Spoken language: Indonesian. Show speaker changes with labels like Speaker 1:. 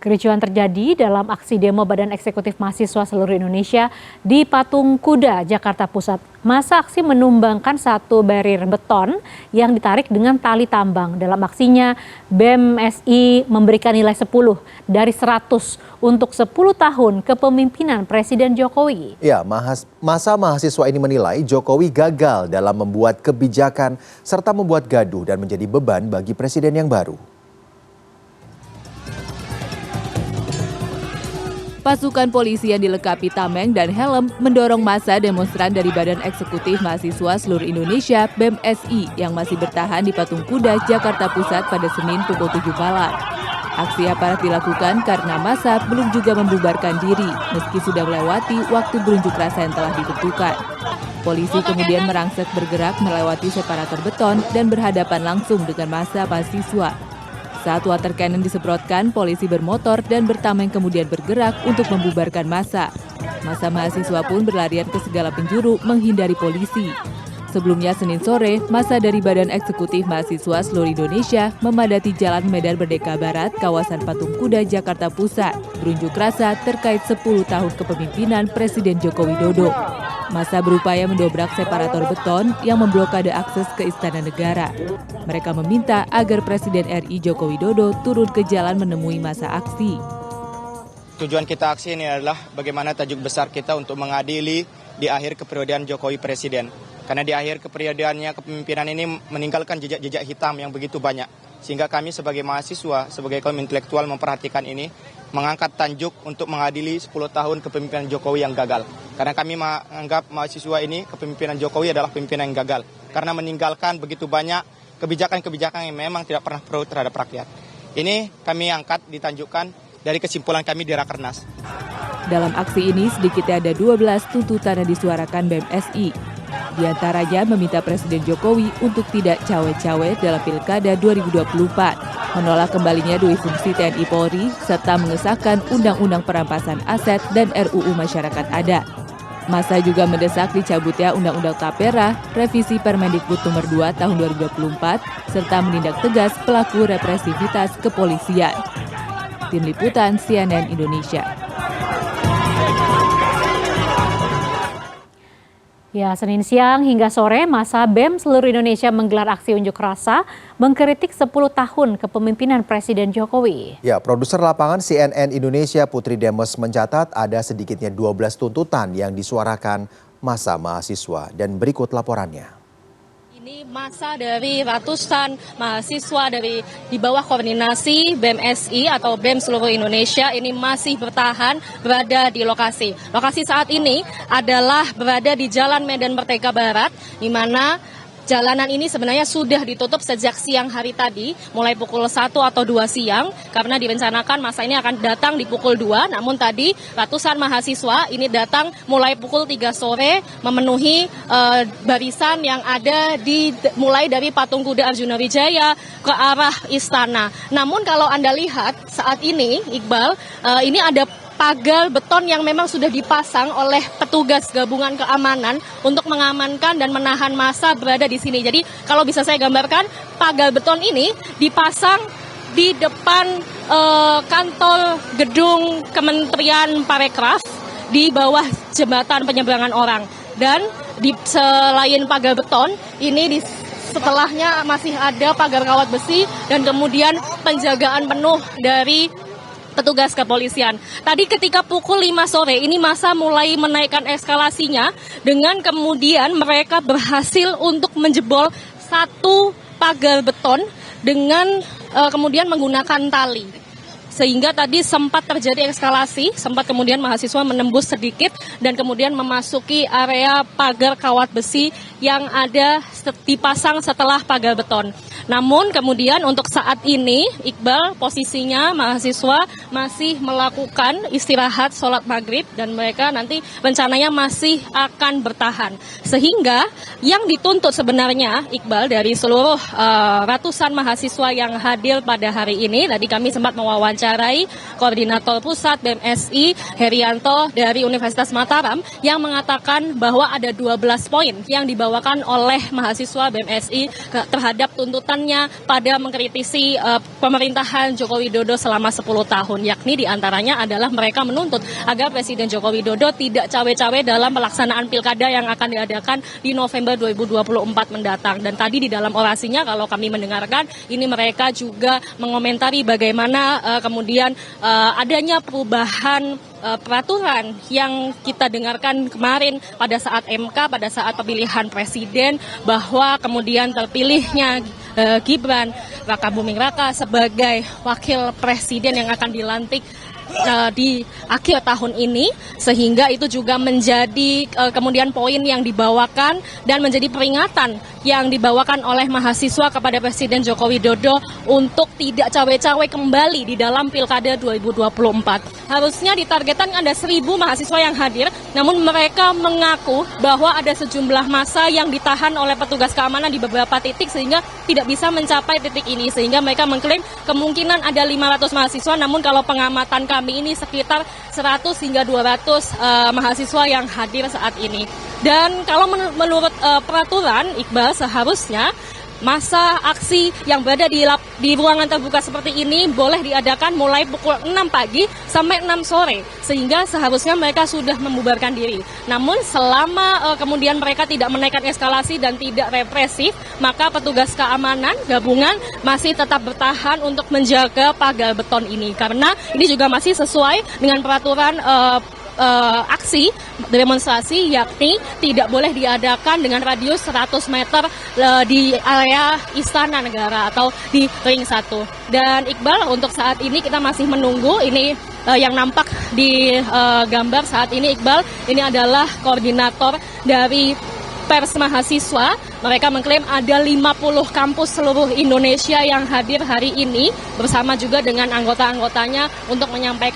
Speaker 1: Kericuhan terjadi dalam aksi demo Badan Eksekutif Mahasiswa seluruh Indonesia di Patung Kuda, Jakarta Pusat. Masa aksi menumbangkan satu barrier beton yang ditarik dengan tali tambang. Dalam aksinya, BEM SI memberikan nilai 10 dari 100 untuk 10 tahun kepemimpinan Presiden Jokowi.
Speaker 2: Ya, masa mahasiswa ini menilai Jokowi gagal dalam membuat kebijakan serta membuat gaduh dan menjadi beban bagi presiden yang baru.
Speaker 3: Pasukan polisi yang dilengkapi tameng dan helm mendorong massa demonstran dari Badan Eksekutif Mahasiswa seluruh Indonesia BEM SI yang masih bertahan di Patung Kuda, Jakarta Pusat pada Senin pukul 7 malam. Aksi aparat dilakukan karena massa belum juga membubarkan diri meski sudah melewati waktu berunjuk rasa yang telah ditentukan. Polisi kemudian merangsek bergerak melewati separator beton dan berhadapan langsung dengan massa mahasiswa. Saat water cannon disemprotkan, polisi bermotor dan bertameng kemudian bergerak untuk membubarkan massa. Massa mahasiswa pun berlarian ke segala penjuru menghindari polisi. Sebelumnya Senin sore, massa dari Badan Eksekutif Mahasiswa seluruh Indonesia memadati Jalan Medan Merdeka Barat, kawasan Patung Kuda, Jakarta Pusat, berunjuk rasa terkait 10 tahun kepemimpinan Presiden Joko Widodo. Massa berupaya mendobrak separator beton yang memblokade akses ke Istana Negara. Mereka meminta agar Presiden RI Joko Widodo turun ke jalan menemui massa aksi.
Speaker 4: Tujuan kita aksi ini adalah bagaimana tajuk besar kita untuk mengadili di akhir keperiodaan Jokowi Presiden. Karena di akhir keperiodanya kepemimpinan ini meninggalkan jejak-jejak hitam yang begitu banyak. Sehingga kami sebagai mahasiswa, sebagai kaum intelektual memperhatikan ini, mengangkat tajuk untuk mengadili 10 tahun kepemimpinan Jokowi yang gagal. Karena kami menganggap mahasiswa ini kepemimpinan Jokowi adalah pemimpinan yang gagal. Karena meninggalkan begitu banyak kebijakan-kebijakan yang memang tidak pernah pro terhadap rakyat. Ini kami angkat ditanjukkan dari kesimpulan kami di Rakernas.
Speaker 3: Dalam aksi ini sedikitnya ada 12 tuntutan yang disuarakan BEM SI. Di antaranya meminta Presiden Jokowi untuk tidak cawe-cawe dalam Pilkada 2024, menolak kembalinya duit fungsi TNI Polri, serta mengesahkan Undang-Undang Perampasan Aset dan RUU Masyarakat Adat. Massa juga mendesak dicabutnya Undang-Undang Tapera, revisi Permendikbud Nomor 2 Tahun 2024, serta menindak tegas pelaku represivitas kepolisian. Tim Liputan CNN Indonesia.
Speaker 1: Ya, Senin siang hingga sore, massa BEM seluruh Indonesia menggelar aksi unjuk rasa mengkritik 10 tahun kepemimpinan Presiden Jokowi.
Speaker 2: Ya, produser lapangan CNN Indonesia Putri Demes mencatat ada sedikitnya 12 tuntutan yang disuarakan massa mahasiswa dan berikut laporannya.
Speaker 5: Ini massa dari ratusan mahasiswa dari di bawah koordinasi BEM SI atau BEM seluruh Indonesia ini masih bertahan berada di lokasi. Lokasi saat ini adalah berada di Jalan Medan Merdeka Barat, di mana jalanan ini sebenarnya sudah ditutup sejak siang hari tadi, mulai pukul 1 atau 2 siang, karena direncanakan masa ini akan datang di pukul 2, namun tadi ratusan mahasiswa ini datang mulai pukul 3 sore, memenuhi barisan yang ada mulai dari Patung Kuda Arjuna Wijaya ke arah istana. Namun kalau Anda lihat saat ini, Iqbal, ini ada pagar beton yang memang sudah dipasang oleh petugas gabungan keamanan untuk mengamankan dan menahan massa berada di sini. Jadi kalau bisa saya gambarkan, pagar beton ini dipasang di depan kantor gedung Kementerian Parekraf di bawah jembatan penyeberangan orang. Dan selain pagar beton, ini setelahnya masih ada pagar kawat besi dan kemudian penjagaan penuh dari petugas kepolisian. Tadi ketika pukul 5 sore ini massa mulai menaikkan eskalasinya dengan kemudian mereka berhasil untuk menjebol satu pagar beton dengan kemudian menggunakan tali. Sehingga tadi sempat terjadi eskalasi, sempat kemudian mahasiswa menembus sedikit dan kemudian memasuki area pagar kawat besi yang ada dipasang setelah pagar beton. Namun kemudian untuk saat ini, Iqbal, posisinya mahasiswa masih melakukan istirahat sholat maghrib dan mereka nanti rencananya masih akan bertahan. Sehingga yang dituntut sebenarnya, Iqbal, dari seluruh ratusan mahasiswa yang hadir pada hari ini, tadi kami sempat mewawancarai Koordinator Pusat BEM SI, Herianto dari Universitas Mataram, yang mengatakan bahwa ada 12 poin yang dibawakan oleh mahasiswa BEM SI terhadap tuntutannya pada mengkritisi pemerintahan Joko Widodo selama 10 tahun. yakni diantaranya adalah mereka menuntut agar Presiden Joko Widodo tidak cawe-cawe dalam pelaksanaan pilkada yang akan diadakan di November 2024 mendatang. Dan tadi di dalam orasinya kalau kami mendengarkan, ini mereka juga mengomentari bagaimana kemudian adanya perubahan peraturan yang kita dengarkan kemarin pada saat MK, pada saat pemilihan presiden, bahwa kemudian terpilihnya Gibran Rakabuming Raka sebagai wakil presiden yang akan dilantik di akhir tahun ini, sehingga itu juga menjadi kemudian poin yang dibawakan dan menjadi peringatan yang dibawakan oleh mahasiswa kepada Presiden Joko Widodo untuk tidak cawe-cawe kembali di dalam Pilkada 2024. Harusnya ditargetkan ada 1.000 mahasiswa yang hadir, namun mereka mengaku bahwa ada sejumlah massa yang ditahan oleh petugas keamanan di beberapa titik sehingga tidak bisa mencapai titik ini, sehingga mereka mengklaim kemungkinan ada 500 mahasiswa, namun kalau pengamatan kami ini sekitar 100 hingga 200 mahasiswa yang hadir saat ini. Dan kalau menurut peraturan, Iqbal, seharusnya masa aksi yang berada di ruangan terbuka seperti ini boleh diadakan mulai pukul 6 pagi sampai 6 sore, sehingga seharusnya mereka sudah membubarkan diri. Namun selama kemudian mereka tidak menaikkan eskalasi dan tidak represif, maka petugas keamanan gabungan masih tetap bertahan untuk menjaga pagar beton ini, karena ini juga masih sesuai dengan peraturan aksi demonstrasi, yakni tidak boleh diadakan dengan radius 100 meter di area Istana Negara atau di Ring 1. Dan Iqbal, untuk saat ini kita masih menunggu, ini yang nampak di gambar saat ini, Iqbal, ini adalah koordinator dari Pers Mahasiswa. Mereka mengklaim ada 50 kampus seluruh Indonesia yang hadir hari ini bersama juga dengan anggota-anggotanya untuk menyampaikan